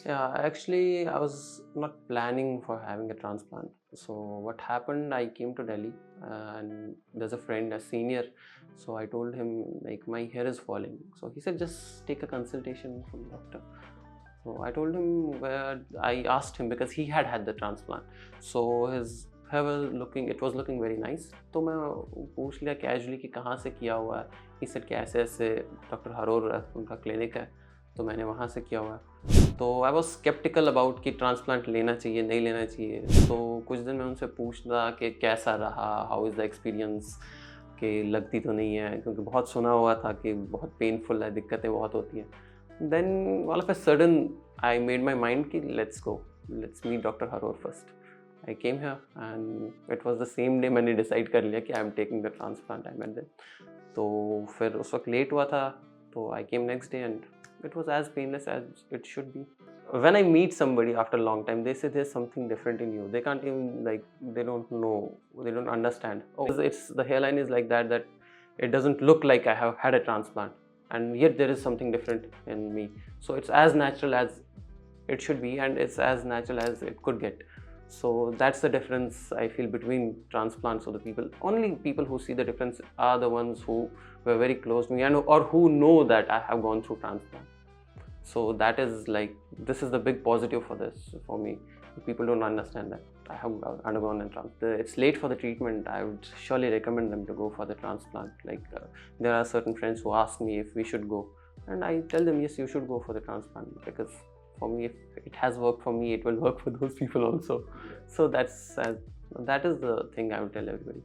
Yeah, actually, I was not planning for having a transplant. So, what happened, I came to Delhi and there's a friend, a senior. So, I told him, like, my hair is falling. So, he said, just take a consultation from the doctor. So, I told him where I asked him because he had had the transplant. So, his hair was looking, it was looking very nice. तो मैं पूछ लिया casually कि कहाँ से किया हुआ है. He said कि ऐसे ऐसे डॉक्टर हरोर उनका क्लिनिक है, तो मैंने वहाँ से किया हुआ है. तो आई वॉज स्केप्टिकल अबाउट कि ट्रांसप्लांट लेना चाहिए नहीं लेना चाहिए. तो कुछ दिन मैं उनसे पूछता कि कैसा रहा, हाउ इज़ द एक्सपीरियंस, कि लगती तो नहीं है, क्योंकि बहुत सुना हुआ था कि बहुत पेनफुल है, दिक्कतें बहुत होती हैं. Then all of a sudden I made my mind कि let's go, let's meet doctor हरोर first. I came here and it was the same day मैंने डिसाइड कर लिया कि I am taking the transplant. I met them. तो फिर उस वक्त लेट हुआ था, तो I came next day and it was as painless as it should be. When I meet somebody after a long time, they say there's something different in you. They can't even, like, they don't know, they don't understand. Oh, it's the hairline is like that it doesn't look like I have had a transplant, and yet there is something different in me. So it's as natural as it should be, and it's as natural as it could get. So that's the difference I feel between transplants. So the only people who see the difference are the ones who were very close to me and or who know that I have gone through transplant. So that is like, this is the big positive for this for me. People don't understand that I have undergone a transplant. It's late for the treatment. I would surely recommend them to go for the transplant. Like there are certain friends who ask me if we should go, and I tell them yes, you should go for the transplant, because for me, if it has worked for me, it will work for those people also. So that is the thing I would tell everybody.